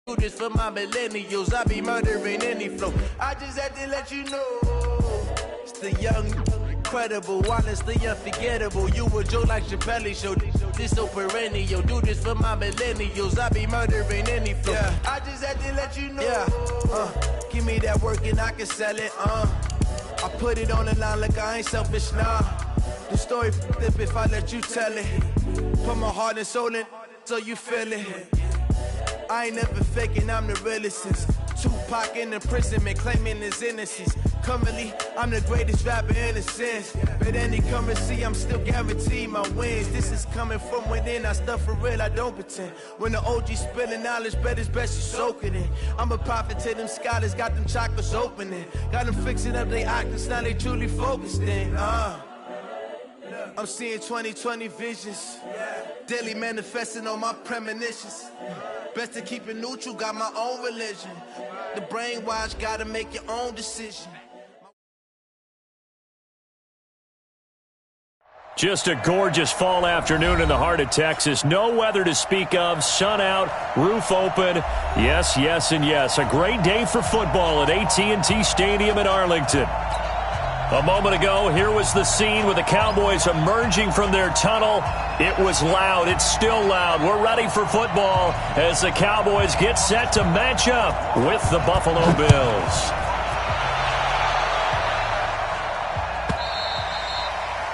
Do this for my millennials, I be murdering any flow. I just had to let you know, it's the young, incredible, honestly unforgettable. You a Joe like Chappelle show, this so perennial. Do this for my millennials, I be murdering any flow. Yeah. I just had to let you know, give me that work and I can sell it, I put it on the line like I ain't selfish, nah. The story flip if I let you tell it. Put my heart and soul in so you feel it. I ain't never faking, I'm the realest since Tupac in imprisonment, claiming his innocence. Currently, I'm the greatest rapper in a sense. But any currency, I'm still guaranteed my wins. This is coming from within, I stuff for real, I don't pretend. When the OG spilling knowledge, bet it's best you soak it in. I'm a prophet to them scholars, got them chakras opening. Got them fixing up their octaves, now they truly focused in. I'm seeing 2020 visions, daily manifesting on my premonitions. Best to keep it neutral, got my own religion. The brainwash, gotta make your own decision. Just a gorgeous fall afternoon in the heart of Texas. No weather to speak of, sun out, roof open. Yes, yes, and yes. A great day for football at AT&T Stadium in Arlington. A moment ago, here was the scene with the Cowboys emerging from their tunnel. It was loud. It's still loud. We're ready for football as the Cowboys get set to match up with the Buffalo Bills.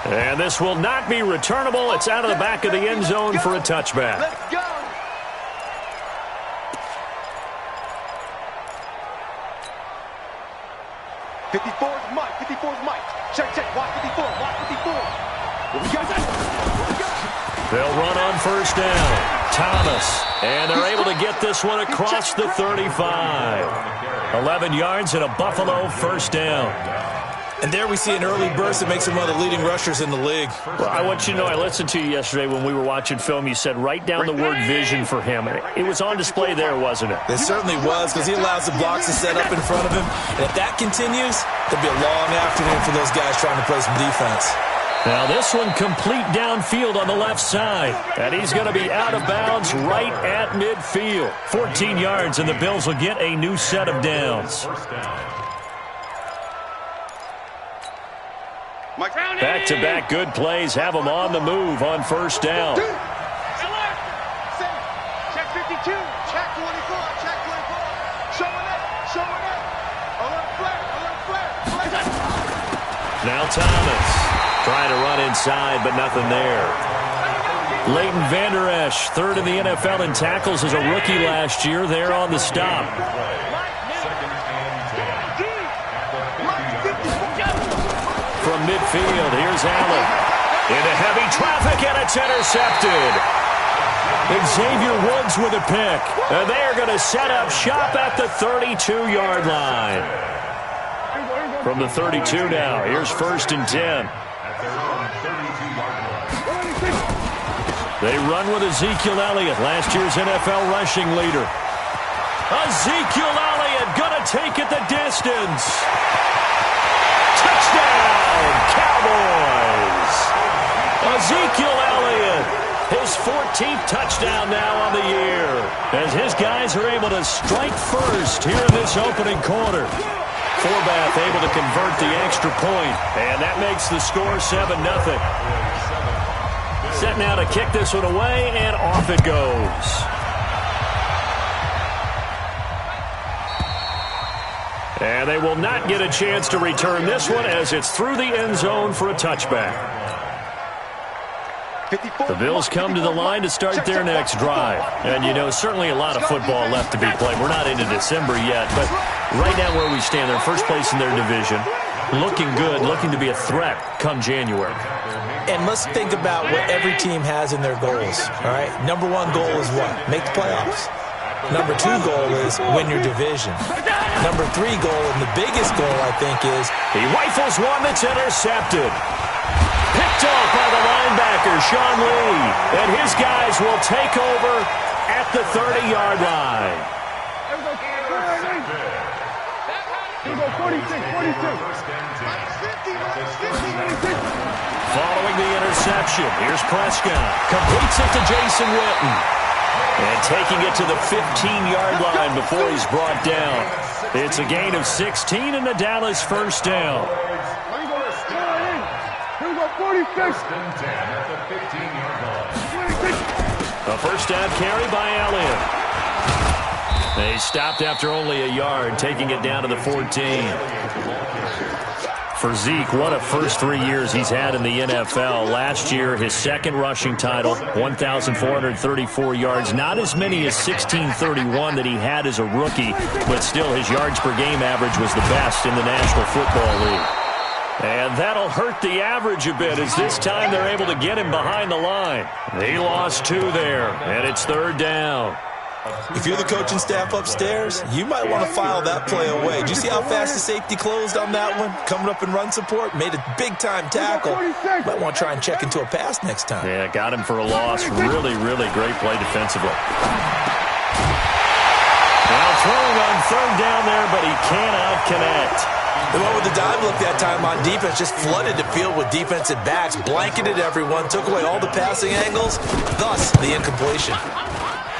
And this will not be returnable. It's out of the back of the end zone for a touchback. Let's go. Mike. 54's Mike. Check. Watch 54. Watch 54. We got that. They'll run on first down. Thomas. And they're able to get this one across the 35. 11 yards and a Buffalo first down. And there we see an early burst that makes him one of the leading rushers in the league. Well, I want you to know, I listened to you yesterday when we were watching film. You said write down the word vision for him. It was on display there, wasn't it? It certainly was, because he allows the blocks to set up in front of him. And if that continues, there'll be a long afternoon for those guys trying to play some defense. Now this one complete downfield on the left side. And he's going to be out of bounds right at midfield. 14 yards, and the Bills will get a new set of downs. Back-to-back good plays have them on the move on first down. Check 52. Check 24. Check 24. Showing up. Alert flare. Now Thomas trying to run inside, but nothing there. Leighton Vander Esch, third in the NFL in tackles as a rookie last year, there on the stop. From midfield, here's Allen. Into heavy traffic, and it's intercepted. Xavier Woods with a pick. And they are going to set up shop at the 32-yard line. From the 32 now, here's 1st and 10. They run with Ezekiel Elliott, last year's NFL rushing leader. Ezekiel Elliott going to take it the distance. Touchdown, Cowboys! Ezekiel Elliott, his 14th touchdown now on the year, as his guys are able to strike first here in this opening quarter. Forbath able to convert the extra point, and that makes the score 7-0. Set now to kick this one away, and off it goes. And they will not get a chance to return this one as it's through the end zone for a touchback. The Bills come to the line to start their next drive. And, you know, certainly a lot of football left to be played. We're not into December yet, but right now where we stand, they're first place in their division. Looking good, looking to be a threat come January. And let's think about what every team has in their goals, all right? Number one goal is what? Make the playoffs. Number two goal is win your division. Number three goal, and the biggest goal, I think, is he rifles one that's intercepted. Picked off by the linebacker, Sean Lee. And his guys will take over at the 30-yard line. Following the interception, here's Prescott. Completes it to Jason Witten. And taking it to the 15-yard line before he's brought down. It's a gain of 16 and the Dallas first down. A first down carry by Elliott. They stopped after only a yard, taking it down to the 14. For Zeke, what a first 3 years he's had in the NFL. Last year, his second rushing title, 1,434 yards. Not as many as 1,631 that he had as a rookie, but still his yards per game average was the best in the National Football League. And that'll hurt the average a bit as this time they're able to get him behind the line. He lost 2 there, and it's third down. If you're the coaching staff upstairs, you might want to file that play away. Did you see how fast the safety closed on that one? Coming up in run support, made a big-time tackle. Might want to try and check into a pass next time. Yeah, got him for a loss. Really, really great play defensively. Now throwing on third down there, but he cannot connect. The one with the dive look that time on defense just flooded the field with defensive backs, blanketed everyone, took away all the passing angles, thus the incompletion.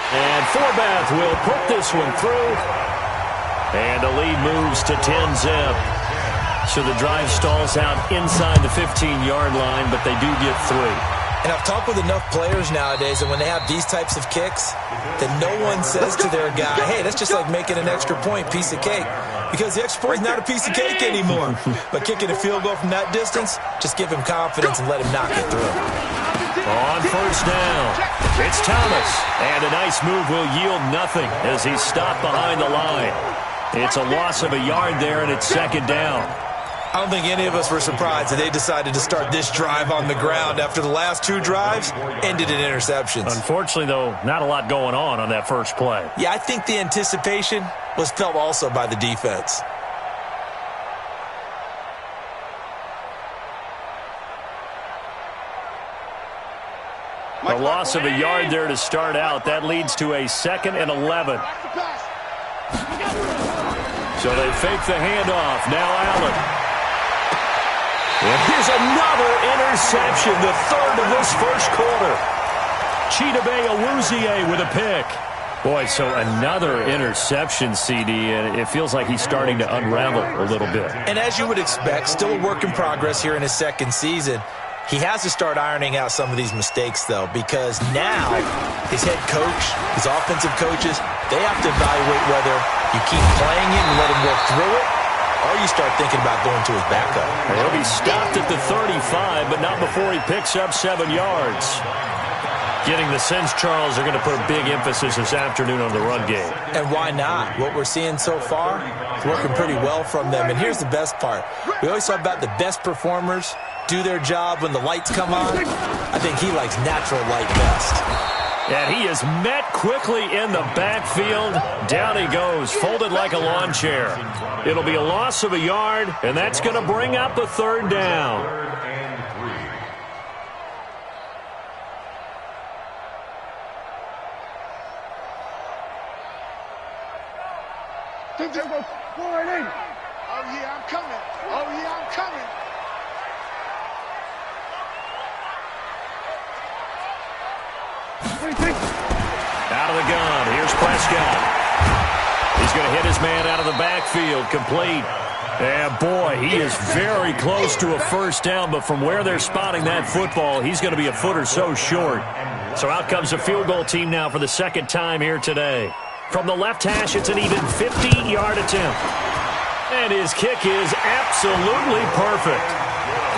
And Forbath will put this one through. And the lead moves to 10-zip. So the drive stalls out inside the 15-yard line, but they do get 3. And I've talked with enough players nowadays that when they have these types of kicks, that no one says to their guy, hey, that's just like making an extra point, piece of cake. Because the extra point is not a piece of cake anymore. But kicking a field goal from that distance, just give him confidence and let him knock it through. On first down, it's Thomas. And a nice move will yield nothing as he's stopped behind the line. It's a loss of a yard there, and it's second down. I don't think any of us were surprised that they decided to start this drive on the ground after the last 2 drives ended in interceptions. Unfortunately, though, not a lot going on that first play. Yeah, I think the anticipation was felt also by the defense. A loss of a yard there to start out. That leads to a 2nd and 11. So they fake the handoff. Now Allen. And here's another interception, the 3rd of this first quarter. Chidobe Awuzie with a pick. Boy, so another interception, CD, and it feels like he's starting to unravel a little bit. And as you would expect, still a work in progress here in his second season. He has to start ironing out some of these mistakes, though, because now his head coach, his offensive coaches, they have to evaluate whether you keep playing it and let him work through it, or you start thinking about going to his backup. He'll be stopped at the 35, but not before he picks up 7 yards. Getting the sense Charles are going to put a big emphasis this afternoon on the run game. And why not? What we're seeing so far is working pretty well from them. And here's the best part. We always talk about the best performers do their job when the lights come on. I think he likes natural light best. And he is met quickly in the backfield. Down he goes, folded like a lawn chair. It'll be a loss of a yard, and that's going to bring up a 3rd down. Oh, yeah, I'm coming. Oh, yeah, I'm coming. Out of the gun. Here's Prescott. He's going to hit his man out of the backfield. Complete. And, boy, he is very close to a first down, but from where they're spotting that football, he's going to be a foot or so short. So out comes a field goal team now for the 2nd time here today. From the left hash, it's an even 50-yard attempt. And his kick is absolutely perfect.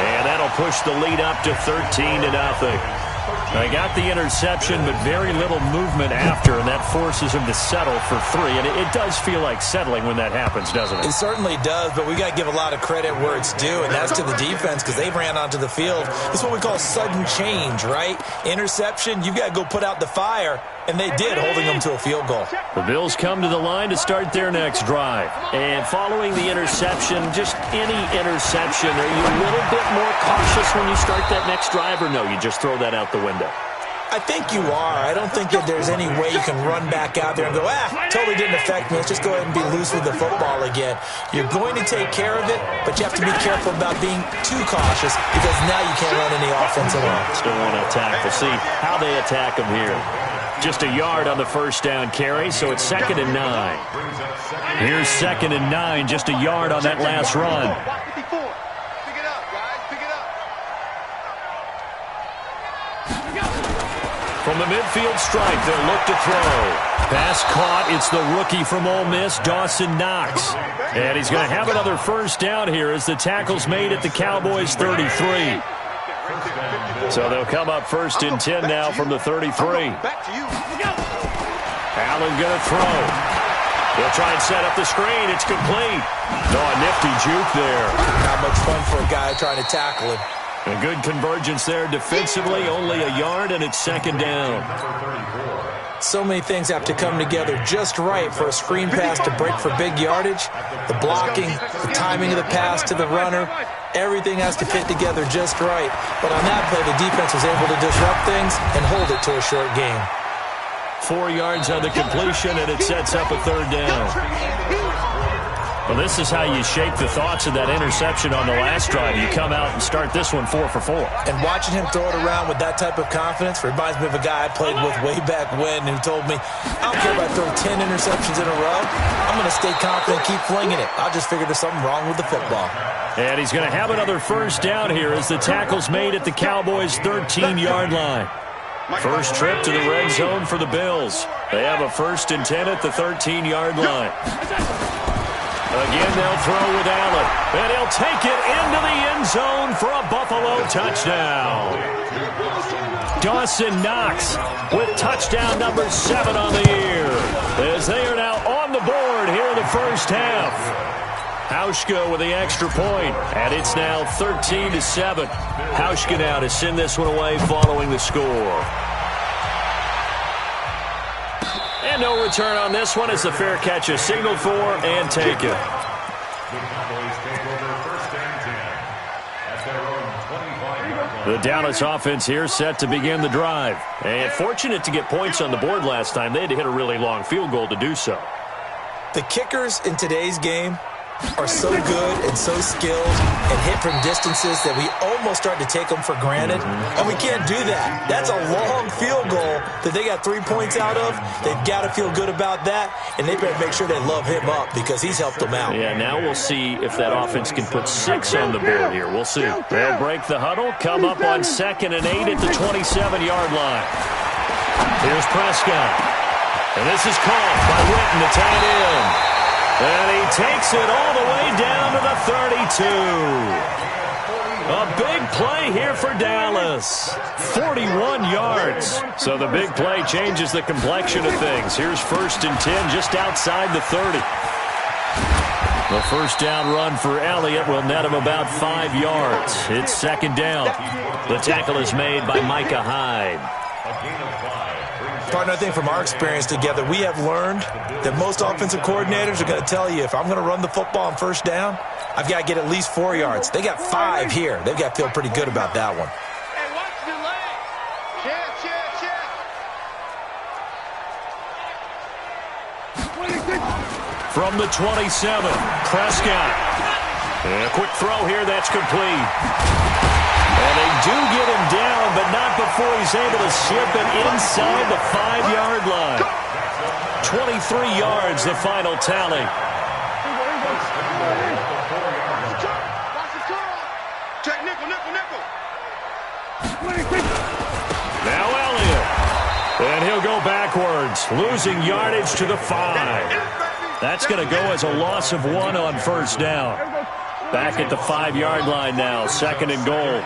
And that'll push the lead up to 13-0. They got the interception, but very little movement after, and that forces him to settle for 3. And it does feel like settling when that happens, doesn't it? It certainly does, but we got to give a lot of credit where it's due, and that's to the defense because they ran onto the field. It's what we call sudden change, right? Interception, you've got to go put out the fire, and they did, holding them to a field goal. The Bills come to the line to start their next drive. And following the interception, just any interception, are you a little bit more cautious when you start that next drive, or no, you just throw that out the window? I think you are. I don't think that there's any way you can run back out there and go, totally didn't affect me. Let's just go ahead and be loose with the football again. You're going to take care of it, but you have to be careful about being too cautious because now you can't run any offense at all. Still want to attack. We'll see how they attack them here. Just a yard on the first down carry, so it's 2nd and 9. Here's 2nd and 9, just a yard on that last run. From the midfield stripe, they'll look to throw. Pass caught. It's the rookie from Ole Miss, Dawson Knox. And he's going to have another first down here as the tackle's made at the Cowboys' 33. So they'll come up 1st and 10 now from the 33. Allen going to throw. They'll try and set up the screen. It's complete. Oh, a nifty juke there. Not much fun for a guy trying to tackle him. A good convergence there defensively, only a yard, and it's 2nd down. So many things have to come together just right for a screen pass to break for big yardage. The blocking, the timing of the pass to the runner, everything has to fit together just right. But on that play, the defense was able to disrupt things and hold it to a short game. 4 yards on the completion, and it sets up a 3rd down. Well, this is how you shape the thoughts of that interception on the last drive. You come out and start this one 4 for 4. And watching him throw it around with that type of confidence reminds me of a guy I played with way back when who told me, I don't care if I throw 10 interceptions in a row. I'm going to stay confident, keep flinging it. I just figured there's something wrong with the football. And he's going to have another first down here as the tackle's made at the Cowboys' 13-yard line. First trip to the red zone for the Bills. They have a 1st and 10 at the 13-yard line. Again, they'll throw with Allen. And he'll take it into the end zone for a Buffalo touchdown. Dawson Knox with touchdown number 7 on the year, as they are now on the board here in the first half. Hauschka with the extra point, and it's now 13-7. Hauschka now to send this one away following the score. And no return on this one as the fair catch is signaled for and taken. The Dallas offense here set to begin the drive. And fortunate to get points on the board last time. They had to hit a really long field goal to do so. The kickers in today's game are so good and so skilled and hit from distances that we almost start to take them for granted. And we can't do that. That's a long field goal that they got 3 points out of. They've got to feel good about that, and they better make sure they love him up because he's helped them out. Yeah, now we'll see if that offense can put 6 on the board here. We'll see. They'll break the huddle, come up on 2nd and 8 at the 27-yard line. Here's Prescott. And this is caught by Witten, the tight end. And he takes it all the way down to the 32. A big play here for Dallas. 41 yards. So the big play changes the complexion of things. Here's 1st and 10 just outside the 30. The first down run for Elliott will net him about 5 yards. It's 2nd down. The tackle is made by Micah Hyde. Partner, I think from our experience together, we have learned that most offensive coordinators are going to tell you if I'm going to run the football on first down, I've got to get at least 4 yards. They got 5 here. They've got to feel pretty good about that one. Hey, watch the leg. Check. From the 27, Prescott. And a quick throw here, that's complete. And they do get him down, but not before he's able to slip it inside the 5-yard line. 23 yards, the final tally. Check nickel. Now Elliott. And he'll go backwards, losing yardage to the 5. That's going to go as a loss of 1 on first down. Back at the 5-yard line now, 2nd and goal.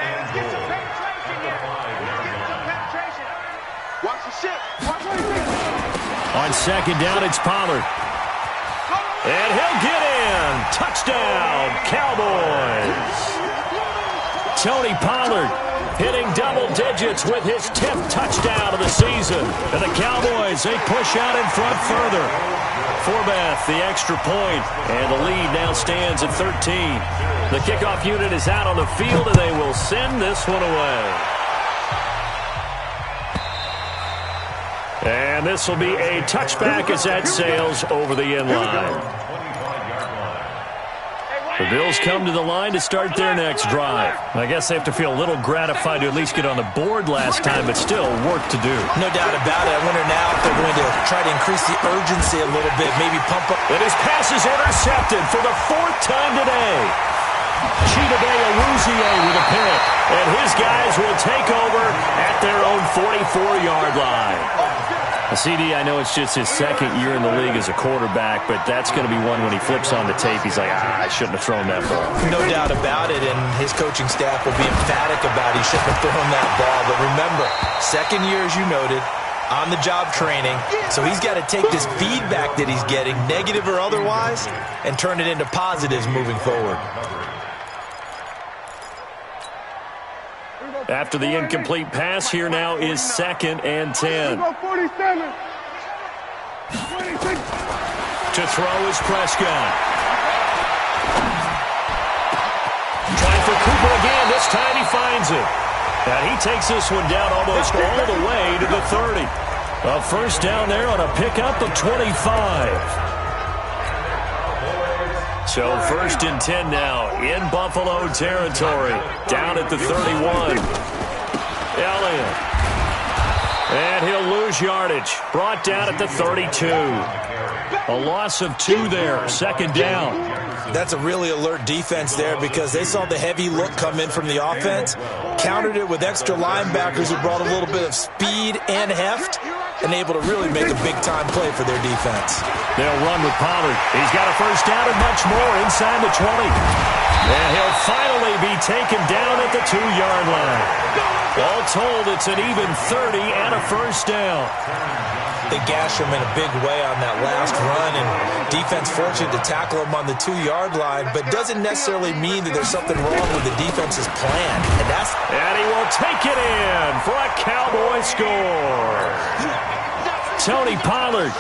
On 2nd down, it's Pollard. And he'll get in. Touchdown, Cowboys. Tony Pollard hitting double digits with his 10th touchdown of the season. And the Cowboys, they push out in front further. Forbath, the extra point, and the lead now stands at 13. The kickoff unit is out on the field, and they will send this one away. And this will be a touchback as that sails over the end line. The Bills come to the line to start their next drive. I guess they have to feel a little gratified to at least get on the board last time, but still work to do. No doubt about it. I wonder now if they're going to try to increase the urgency a little bit, maybe pump up. And his pass is intercepted for the 4th time today. Chidobe Awuzie with a pick, and his guys will take over at their own 44-yard line. CD, I know it's just his 2nd year in the league as a quarterback, but that's going to be one when he flips on the tape, he's like, I shouldn't have thrown that ball. No doubt about it, and his coaching staff will be emphatic about he shouldn't have thrown that ball. But remember, 2nd year, as you noted, on-the-job training, so he's got to take this feedback that he's getting, negative or otherwise, and turn it into positives moving forward. After the incomplete pass, here now is 2nd and 10. To throw is Prescott. Trying for Cooper again. This time he finds it. And he takes this one down almost all the way to the 30. A first down there on a pickup of 25. So 1st and 10 now in Buffalo territory. Down at the 31. Elliott. And he'll lose yardage. Brought down at the 32. A loss of 2 there. 2nd down. That's a really alert defense there because they saw the heavy look come in from the offense, countered it with extra linebackers who brought a little bit of speed and heft, and able to really make a big-time play for their defense. They'll run with Pollard. He's got a first down and much more inside the 20. And he'll finally be taken down at the 2-yard line. All told, it's an even 30 and a first down. They gashed him in a big way on that last run, and defense fortunate to tackle him on the 2-yard line, but doesn't necessarily mean that there's something wrong with the defense's plan. And he will take it in for a Cowboy score. Tony Pollard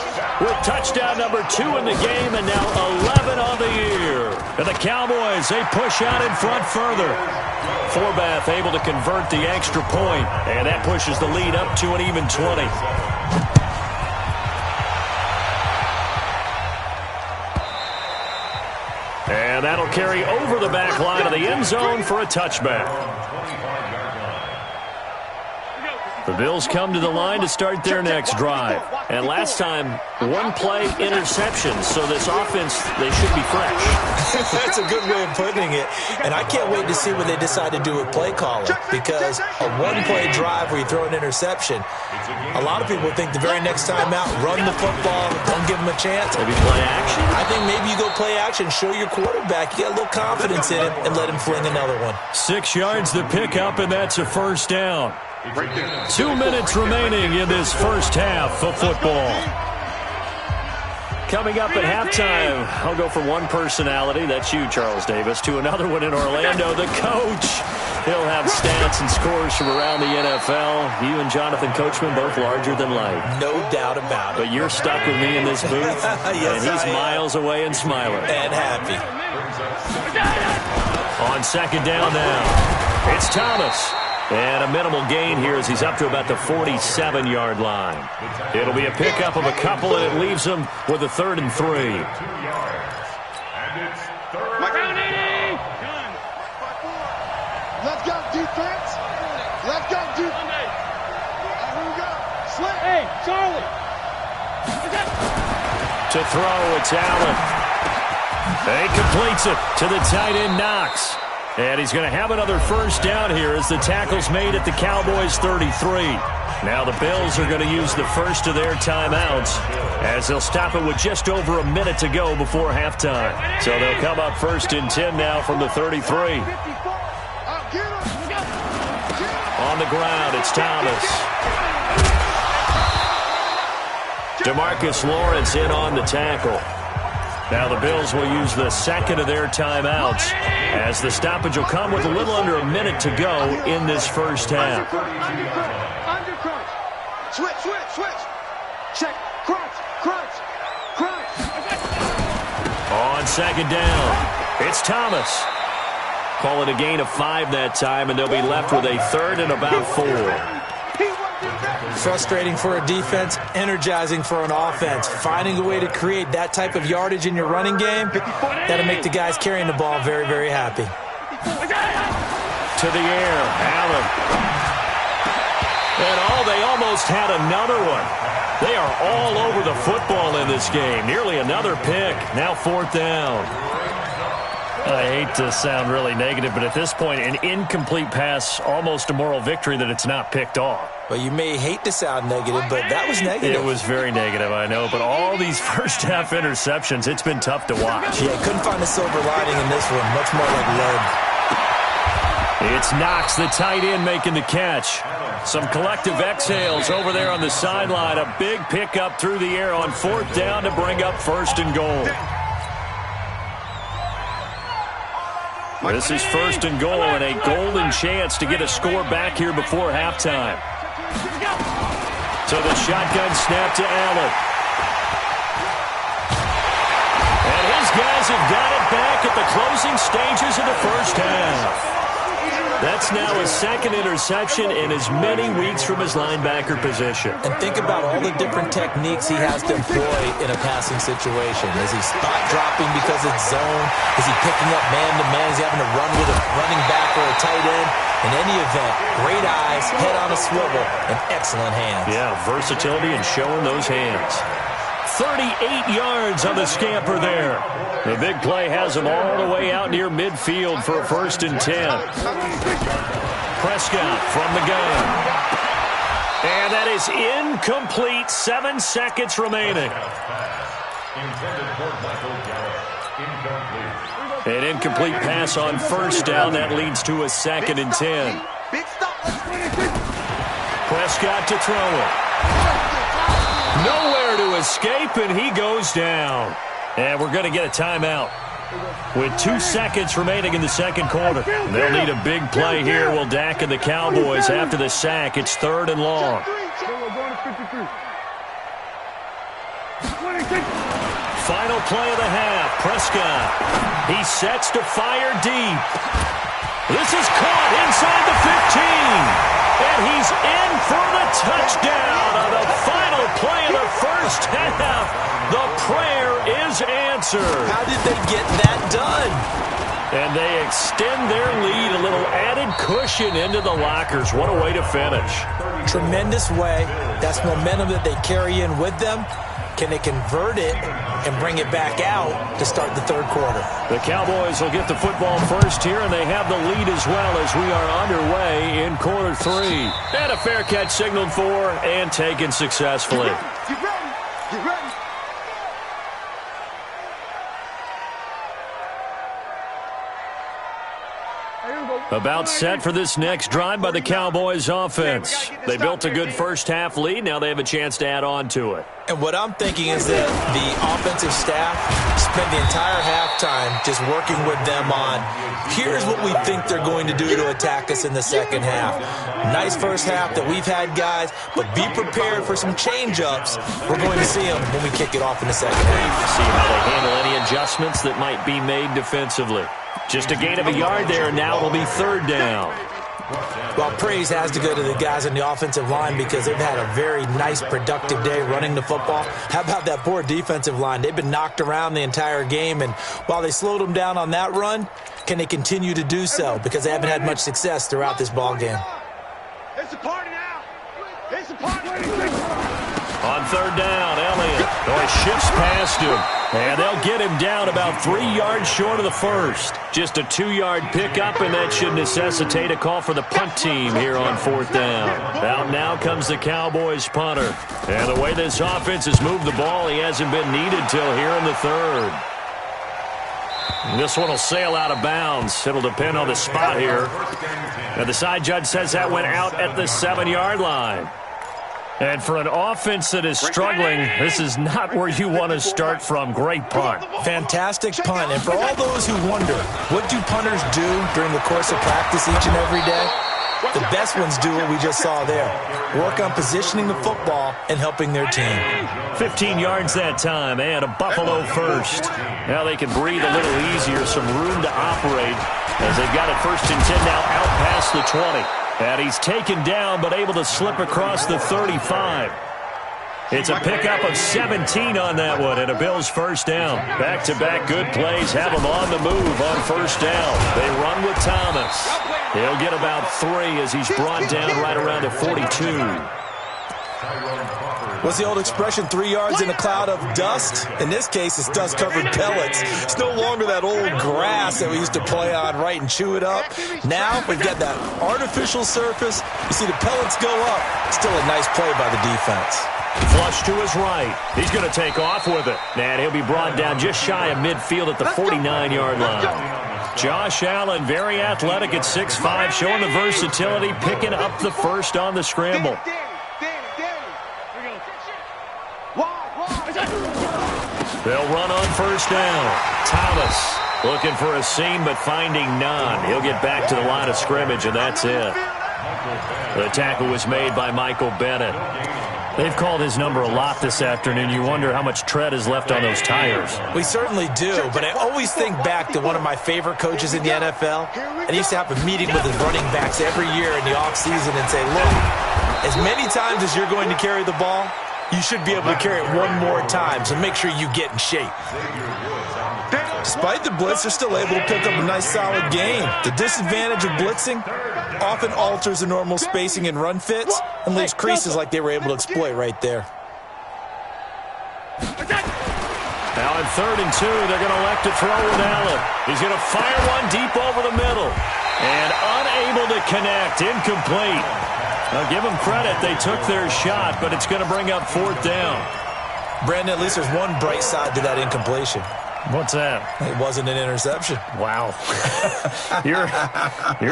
with touchdown number 2 in the game, and now 11 on the year. And the Cowboys, they push out in front further. Forbath able to convert the extra point, and that pushes the lead up to an even 20. And that'll carry over the back line of the end zone for a touchback. The Bills come to the line to start their next drive. And last time, 1-play interception. So this offense, they should be fresh. That's a good way of putting it. And I can't wait to see what they decide to do with play calling. Because a 1-play drive where you throw an interception, a lot of people think the very next time out, run the football, don't give them a chance. Maybe play action. I think maybe you go play action, show your quarterback. You got a little confidence in him, and let him fling another one. 6 yards to pick up, and that's a first down. 2 minutes remaining in this first half of football. Coming up at halftime, I'll go from one personality, that's you, Charles Davis, to another one in Orlando, the coach. He'll have stats and scores from around the NFL. You and Jonathan Coachman, both larger than life. No doubt about it. But you're stuck with me in this booth, yes, and he's miles away and smiling. And happy. On 2nd down now, it's Thomas. And a minimal gain here as he's up to about the 47-yard line. It'll be a pickup of a couple, and it leaves him with a 3rd and 3. Let's go, defense. Let's go, defense. Here we go. Slip. Hey, Charlie. To throw, it's Allen. He completes it to the tight end, Knox. And he's going to have another first down here as the tackle's made at the Cowboys' 33. Now the Bills are going to use the first of their timeouts as they'll stop it with just over a minute to go before halftime. So they'll come up 1st and 10 now from the 33. On the ground, it's Thomas. DeMarcus Lawrence in on the tackle. Now the Bills will use the 2nd of their timeouts as the stoppage will come with a little under a minute to go in this first half. Under crunch. Switch. Check. Crunch. On 2nd down, it's Thomas. Call it a gain of 5 that time, and they'll be left with a 3rd and about 4. Frustrating for a defense, energizing for an offense. Finding a way to create that type of yardage in your running game, that'll make the guys carrying the ball very, very happy. To the air, Allen. And they almost had another one. They are all over the football in this game. Nearly another pick. Now 4th down. I hate to sound really negative, but at this point, an incomplete pass, almost a moral victory that it's not picked off. Well, you may hate to sound negative, but that was negative. It was very negative, I know. But all these first-half interceptions, it's been tough to watch. Yeah, couldn't find a silver lining in this one. Much more like lead. It's Knox, the tight end, making the catch. Some collective exhales over there on the sideline. A big pickup through the air on 4th down to bring up 1st and goal. This is 1st and goal and a golden chance to get a score back here before halftime. So the shotgun snap to Allen. And his guys have got it back at the closing stages of the first half. That's now his 2nd interception in as many weeks from his linebacker position. And think about all the different techniques he has to employ in a passing situation. Is he spot dropping because it's zone? Is he picking up man-to-man? Is he having to run with a running back or a tight end? In any event, great eyes, head on a swivel, and excellent hands. Yeah, versatility and showing those hands. 38 yards on the scamper there. The big play has him all the way out near midfield for a 1st and 10. Prescott from the gun. And that is incomplete. 7 seconds remaining. An incomplete pass on 1st down. That leads to a 2nd and 10. Prescott to throw it. Nowhere to escape, and he goes down. And we're going to get a timeout with 2 seconds remaining in the 2nd quarter. They'll need a big play here. Will Dak and the Cowboys after the sack. It's 3rd and long. Final play of the half. Prescott. He sets to fire deep. This is caught inside the 15. And he's in for the touchdown on the final play of the first half. The prayer is answered. How did they get that done? And they extend their lead, a little added cushion into the lockers. What a way to finish. Tremendous way. That's momentum that they carry in with them. Can they convert it and bring it back out to start the 3rd quarter? The Cowboys will get the football first here, and they have the lead as well as we are underway in quarter 3. And a fair catch signaled for and taken successfully. Get ready. Get ready. About set for this next drive by the Cowboys offense. They built a good first half lead. Now they have a chance to add on to it. And what I'm thinking is that the offensive staff spent the entire halftime just working with them on, here's what we think they're going to do to attack us in the 2nd half. Nice first half that we've had, guys, but be prepared for some change-ups. We're going to see them when we kick it off in the 2nd half. See how they handle any adjustments that might be made defensively. Just a gain of a yard there, and now it'll be 3rd down. Well, praise has to go to the guys on the offensive line because they've had a very nice, productive day running the football. How about that poor defensive line? They've been knocked around the entire game, and while they slowed them down on that run, can they continue to do so? Because they haven't had much success throughout this ball game. It's a party now. It's a party. On 3rd down, Elliott. Shifts past him. And they'll get him down about 3 yards short of the first. Just a 2-yard pickup, and that should necessitate a call for the punt team here on 4th down. Out now comes the Cowboys punter. And the way this offense has moved the ball, he hasn't been needed till here in the 3rd. This one will sail out of bounds. It'll depend on the spot here. And the side judge says that went out at the 7-yard line. And for an offense that is struggling, this is not where you want to start from. Great punt. Fantastic punt. And for all those who wonder, what do punters do during the course of practice each and every day? The best ones do what we just saw there. Work on positioning the football and helping their team. 15 yards that time, and a Buffalo first. Now they can breathe a little easier, some room to operate as they've got it 1st and 10 now out past the 20. And he's taken down but able to slip across the 35. It's a pickup of 17 on that one and a Bills first down. Back-to-back good plays have them on the move on first down. They run with Thomas. He'll get about 3 as he's brought down right around the 42. What's the old expression, 3 yards in a cloud of dust? In this case, it's dust-covered pellets. It's no longer that old grass that we used to play on, right, and chew it up. Now we've got that artificial surface. You see the pellets go up. Still a nice play by the defense. Flush to his right. He's going to take off with it. And he'll be brought down just shy of midfield at the 49-yard line. Josh Allen, very athletic at 6'5", showing the versatility, picking up the first on the scramble. They'll run on first down. Thomas looking for a seam but finding none. He'll get back to the line of scrimmage, and that's it. The tackle was made by Michael Bennett. They've called his number a lot this afternoon. You wonder how much tread is left on those tires. We certainly do, but I always think back to one of my favorite coaches in the NFL. And he used to have a meeting with his running backs every year in the offseason and say, look, as many times as you're going to carry the ball, you should be able to carry it one more time, so make sure you get in shape. Despite the blitz, they're still able to pick up a nice solid gain. The disadvantage of blitzing often alters the normal spacing and run fits and leaves creases like they were able to exploit right there. Now in 3rd and 2, they're going to elect to throw with Allen. He's going to fire one deep over the middle. And unable to connect, incomplete. Now give them credit, they took their shot, but it's going to bring up 4th down. Brandon, at least there's one bright side to that incompletion. What's that? It wasn't an interception. Wow. You're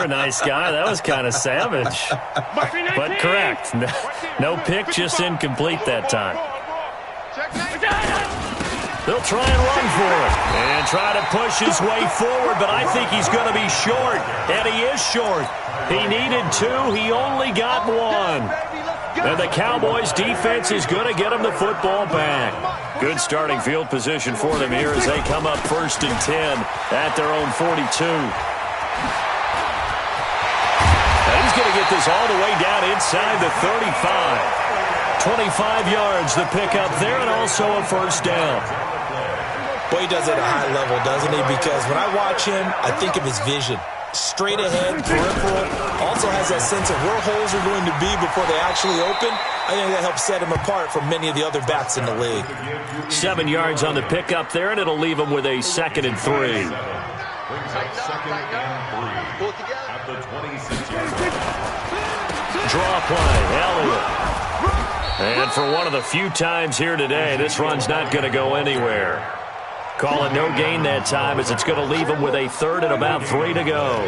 a nice guy. That was kind of savage. But correct. No pick, just incomplete that time. They'll try and run for it. And try to push his way forward, but I think he's going to be short. And he is short. He needed 2. He only got 1. And the Cowboys' defense is going to get him the football back. Good starting field position for them here as they come up 1st and 10 at their own 42. Now he's going to get this all the way down inside the 35. 25 yards the pickup there and also a first down. Boy, he does it at a high level, doesn't he? Because when I watch him, I think of his vision. Straight ahead, peripheral, also has that sense of where holes are going to be before they actually open. I think that helps set him apart from many of the other backs in the league. 7 yards on the pickup there, and it'll leave him with a 2nd and 3. Draw play, Elliott. And for one of the few times here today, this run's not going to go anywhere. Call it no gain that time as it's going to leave him with a 3rd and about 3 to go.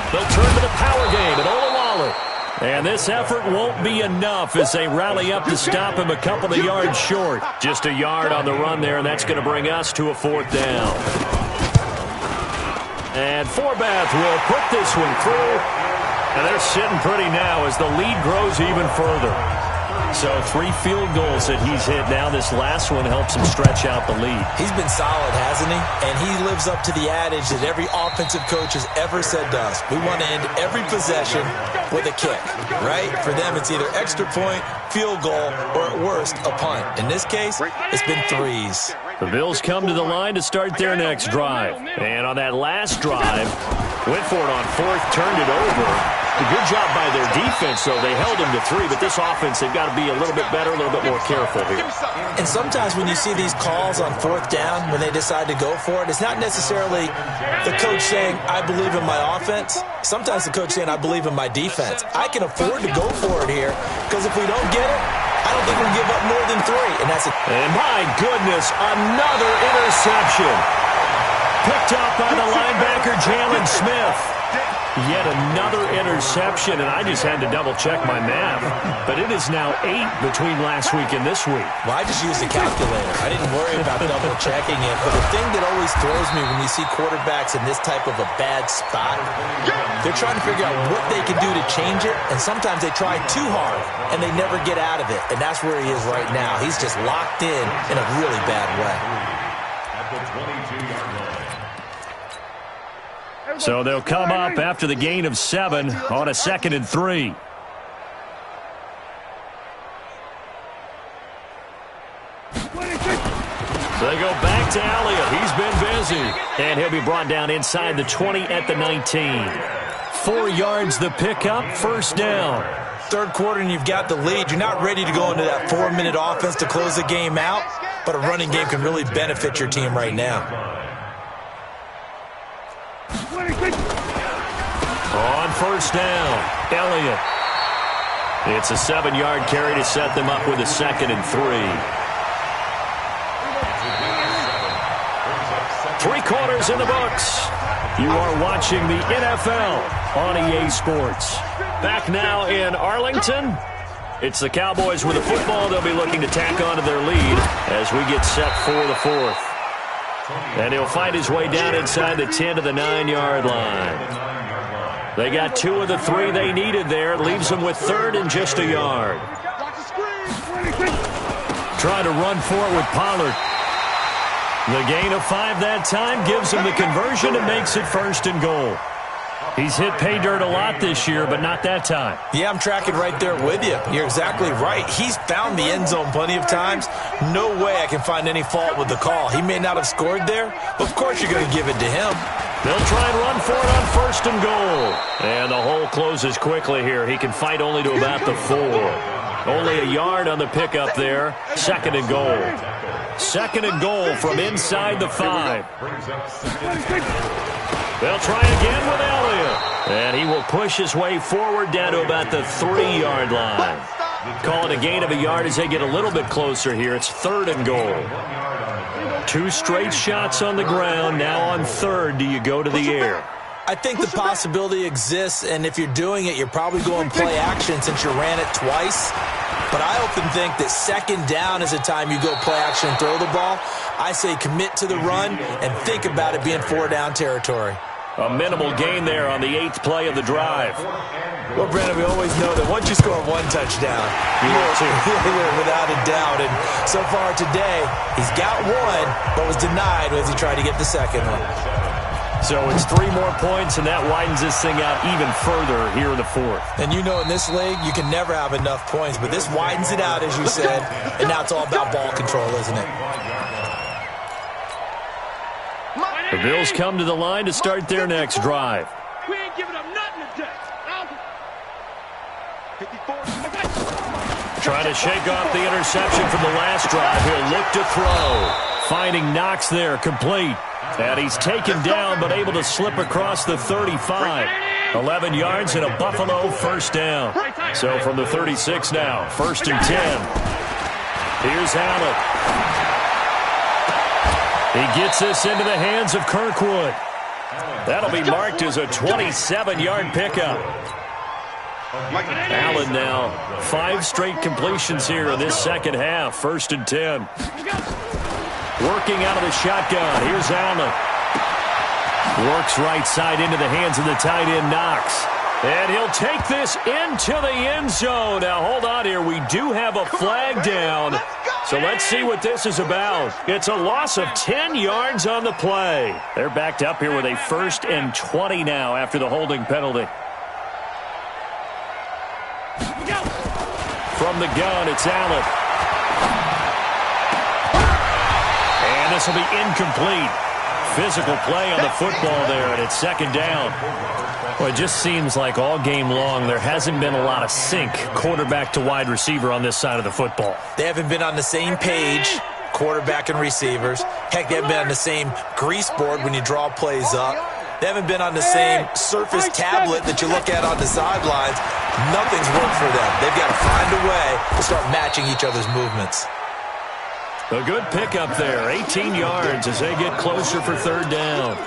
They'll turn to the power game at Olawale. And this effort won't be enough as they rally up to stop him a couple of yards short. Just a yard on the run there, and that's going to bring us to a 4th down. And Forbath will put this one through. And they're sitting pretty now as the lead grows even further. So 3 field goals that he's hit now. This last one helps him stretch out the lead. He's been solid, hasn't he? And he lives up to the adage that every offensive coach has ever said to us. We want to end every possession with a kick, right? For them, it's either extra point, field goal, or at worst, a punt. In this case, it's been 3s. The Bills come to the line to start their next drive. And on that last drive, went for it on 4th, turned it over. A good job by their defense, though. They held them to 3, but this offense, they've got to be a little bit better, a little bit more careful here. And sometimes when you see these calls on 4th down, when they decide to go for it, it's not necessarily the coach saying, I believe in my offense. Sometimes the coach saying, I believe in my defense. I can afford to go for it here, because if we don't get it, I don't think we'll give up more than 3. And that's it. And my goodness, another interception. Picked up by the linebacker, Jalen Smith. Yet another interception, and I just had to double-check my math. But it is now 8 between last week and this week. Well, I just used a calculator. I didn't worry about double-checking it. But the thing that always throws me when you see quarterbacks in this type of a bad spot, they're trying to figure out what they can do to change it, and sometimes they try too hard, and they never get out of it. And that's where he is right now. He's just locked in a really bad way. At the 22-yard line. So they'll come up after the gain of 7 on a 2nd and 3. So they go back to Elliott. He's been busy. And he'll be brought down inside the 20 at the 19. 4 yards the pickup, first down. Third quarter and you've got the lead. You're not ready to go into that 4-minute offense to close the game out, but a running game can really benefit your team right now. On first down, Elliott. It's a 7-yard carry to set them up with a 2nd and 3. 3 quarters in the books. You are watching the NFL on EA Sports. Back now in Arlington. It's the Cowboys with the football. They'll be looking to tack onto their lead as we get set for the 4th. And he'll find his way down inside the 10 to the 9-yard line. They got 2 of the 3 they needed there. It leaves them with 3rd and just a yard. Trying to run for it with Pollard. The gain of 5 that time gives him the conversion and makes it 1st and goal. He's hit pay dirt a lot this year, but not that time. Yeah, I'm tracking right there with you. You're exactly right. He's found the end zone plenty of times. No way I can find any fault with the call. He may not have scored there, but of course you're going to give it to him. They'll try and run for it on 1st and goal. And the hole closes quickly here. He can fight only to about the 4. Only a yard on the pickup there. 2nd and goal. 2nd and goal from inside the 5. They'll try again with Elliott. And he will push his way forward down to about the 3-yard line. Call it a gain of a yard as they get a little bit closer here. It's 3rd and goal. 2 straight shots on the ground. Now on 3rd, do you go to the air? I think the possibility exists, and if you're doing it, you're probably going play action since you ran it twice. But I often think that 2nd down is the time you go play action and throw the ball. I say commit to the run and think about it being 4-down territory. A minimal gain there on the 8th play of the drive. Well, Brandon, we always know that once you score 1 touchdown, you're without a doubt. And so far today, he's got 1, but was denied as he tried to get the 2nd one. So it's 3 more points, and that widens this thing out even further here in the 4th. And you know in this league, you can never have enough points, but this widens it out, as you said, and now it's all about ball control, isn't it? The Bills come to the line to start their next drive. We ain't giving up nothing today. Trying to shake off the interception from the last drive. He'll look to throw. Finding Knox there, complete. And he's taken down but able to slip across the 35. 11 yards and a Buffalo 1st down. So from the 36 now, 1st and 10. Here's Allen. He gets this into the hands of Kirkwood. That'll be marked as a 27-yard pickup. Allen now 5 straight completions here in this 2nd half. 1st and 10. Working out of the shotgun. Here's Allen. Works right side into the hands of the tight end Knox. And he'll take this into the end zone. Now hold on here. We do have a flag down. So let's see what this is about. It's a loss of 10 yards on the play. They're backed up here with a 1st and 20 now after the holding penalty. From the gun, it's Allen. And this will be incomplete. Physical play on the football there, and it's 2nd down. Well, it just seems like all game long there hasn't been a lot of sync quarterback to wide receiver on this side of the football. They haven't been on the same page, quarterback and receivers. Heck, they haven't been on the same grease board when you draw plays up. They haven't been on the same surface tablet that you look at on the sidelines. Nothing's worked for them. They've got to find a way to start matching each other's movements. A good pickup there, 18 yards as they get closer for 3rd down.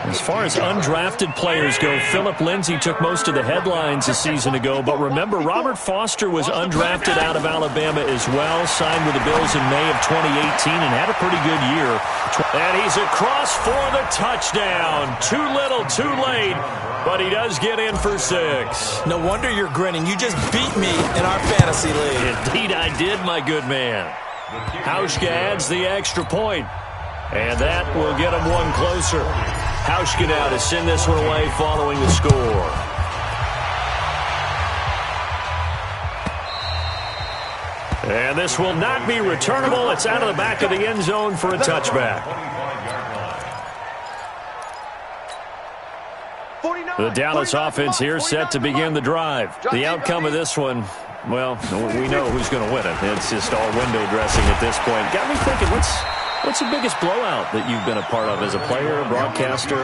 As far as undrafted players go, Philip Lindsay took most of the headlines a season ago. But remember, Robert Foster was undrafted out of Alabama as well, signed with the Bills in May of 2018 and had a pretty good year. And he's across for the touchdown. Too little, too late, but he does get in for 6. No wonder you're grinning. You just beat me in our fantasy league. Indeed I did, my good man. Hauschka adds the extra point, and that will get him 1 closer. Hauschka now to send this one away following the score. And this will not be returnable. It's out of the back of the end zone for a touchback. The Dallas offense here set to begin the drive. The outcome of this one, well, we know who's going to win it. It's just all window dressing at this point. Got me thinking, what's the biggest blowout that you've been a part of as a player, a broadcaster?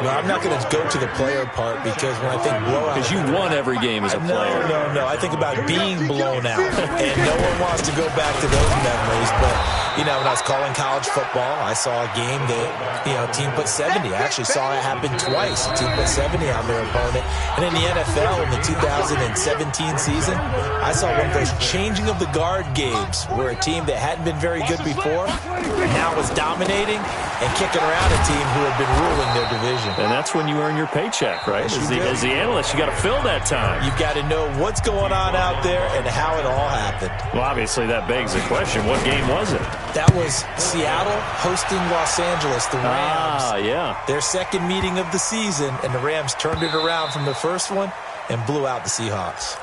No, I'm not going to go to the player part because when I think blowout... Because you won every game as a player. No. I think about being blown out. And no one wants to go back to those memories. But, you know, when I was calling college football, I saw a game that, you know, team put 70. I actually saw it happen twice. A team put 70 on their opponent. And in the NFL, in the 2017 season, I saw one of those changing of the guard games where a team that hadn't been very good before now was dominating and kicking around a team who had been ruling their division. And that's when you earn your paycheck, right? As the analyst, you got to fill that time. You've got to know what's going on out there and how it all happened. Well, obviously, that begs the question, what game was it? That was Seattle hosting Los Angeles, the Rams. Ah, yeah. Their second meeting of the season, and the Rams turned it around from the first one and blew out the Seahawks.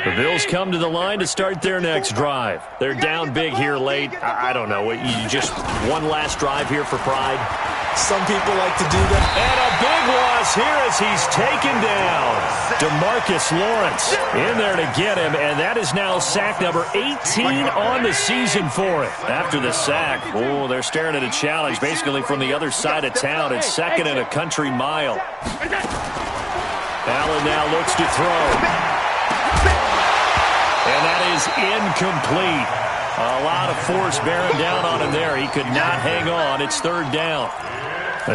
The Bills come to the line to start their next drive. They're down big here late. I don't know. You just one last drive here for pride? Some people like to do that. And a big loss here as he's taken down. DeMarcus Lawrence in there to get him, and that is now sack number 18 on the season for it. After the sack, they're staring at a challenge basically from the other side of town. It's second and a country mile. Allen now looks to throw. And that is incomplete. A lot of force bearing down on him there. He could not hang on. It's third down.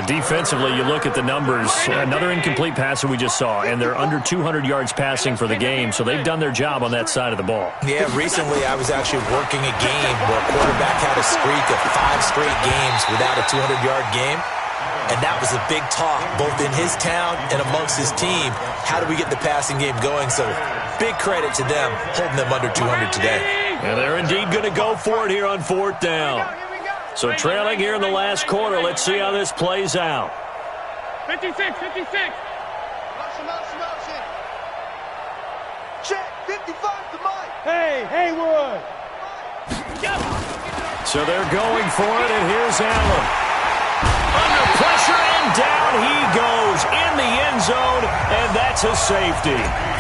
Defensively, you look at the numbers. Another incomplete pass that we just saw, and they're under 200 yards passing for the game, so they've done their job on that side of the ball. Yeah, recently I was actually working a game where a quarterback had a streak of 5 straight games without a 200-yard game. And that was a big talk, both in his town and amongst his team. How do we get the passing game going? So big credit to them, holding them under 200 today. And they're indeed going to go for it here on fourth down. So trailing here in the last quarter. Let's see how this plays out. 56. Check, 55 to Mike. Hey, Haywood. So they're going for it, and here's Allen. Under pressure, and down he goes in the end zone, and that's a safety.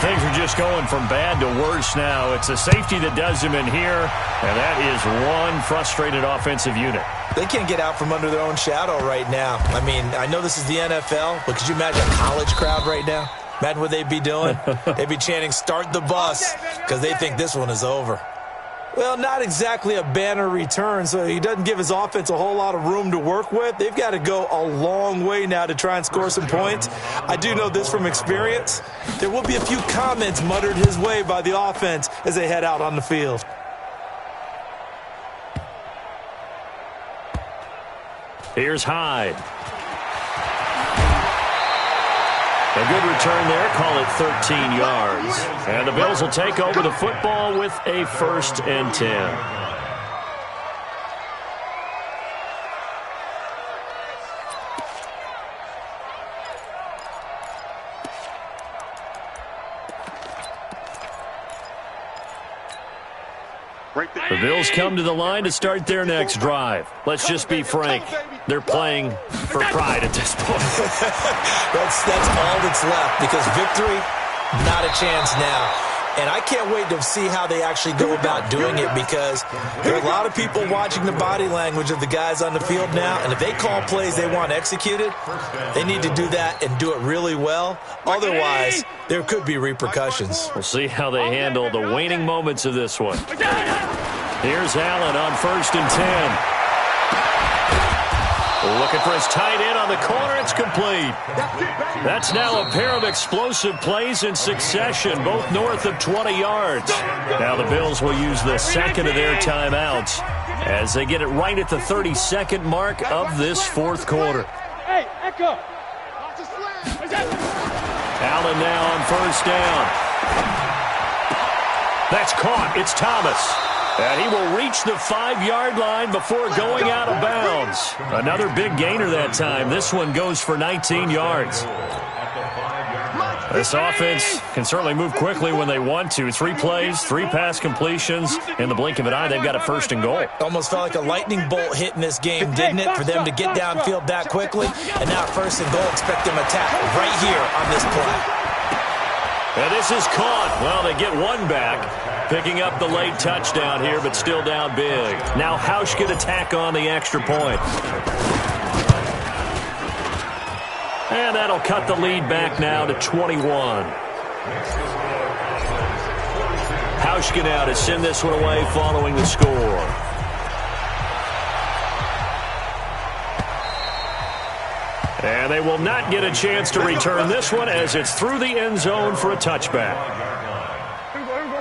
Things are just going from bad to worse now. It's a safety that does him in here, and that is one frustrated offensive unit. They can't get out from under their own shadow right now. I mean, I know this is the NFL, but could you imagine a college crowd right now? Imagine what they'd be doing. They'd be chanting, "Start the bus," because they think this one is over. Well, not exactly a banner return, so he doesn't give his offense a whole lot of room to work with. They've got to go a long way now to try and score some points. I do know this from experience. There will be a few comments muttered his way by the offense as they head out on the field. Here's Hyde. A good return there, call it 13 yards. And the Bills will take over the football with a 1st and 10. The Bills come to the line to start their next drive. Let's just be frank. They're playing for pride at this point. That's all that's left, because victory, not a chance now. And I can't wait to see how they actually go about doing it, because there are a lot of people watching the body language of the guys on the field now, and if they call plays they want executed, they need to do that and do it really well. Otherwise, there could be repercussions. We'll see how they handle the waning moments of this one. Here's Allen on 1st and 10. Looking for his tight end on the corner. It's complete. That's now a pair of explosive plays in succession, both north of 20 yards. Now the Bills will use the second of their timeouts as they get it right at the 32nd mark of this 4th quarter. Hey, Echo. Allen now on 1st down. That's caught. It's Thomas. And he will reach the 5-yard line before going out of bounds. Another big gainer that time. This one goes for 19 yards. This offense can certainly move quickly when they want to. 3 plays, 3 pass completions. In the blink of an eye, they've got a 1st and goal. Almost felt like a lightning bolt hit in this game, didn't it? For them to get downfield that quickly. And now 1st and goal, expect them to attack right here on this play. And this is caught. Well, they get one back. Picking up the late touchdown here, but still down big. Now Hauschka to tack on the extra point. And that'll cut the lead back now to 21. Hauschka now to send this one away following the score. And they will not get a chance to return this one as it's through the end zone for a touchback.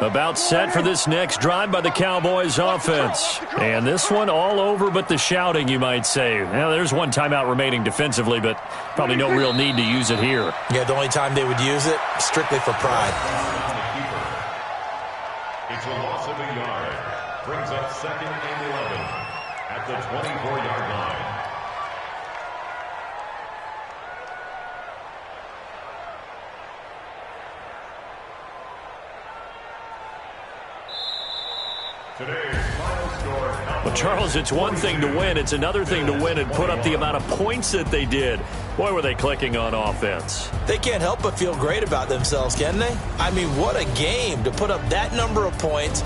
About set for this next drive by the Cowboys offense. And this one all over but the shouting, you might say. Now, there's one timeout remaining defensively, but probably no real need to use it here. Yeah, the only time they would use it, strictly for pride. It's a loss of a yard. Brings up 2nd and 11 at the 24-yard line. Well, Charles, it's one thing to win. It's another thing to win and put up the amount of points that they did. Boy, were they clicking on offense. They can't help but feel great about themselves, can they? I mean, what a game to put up that number of points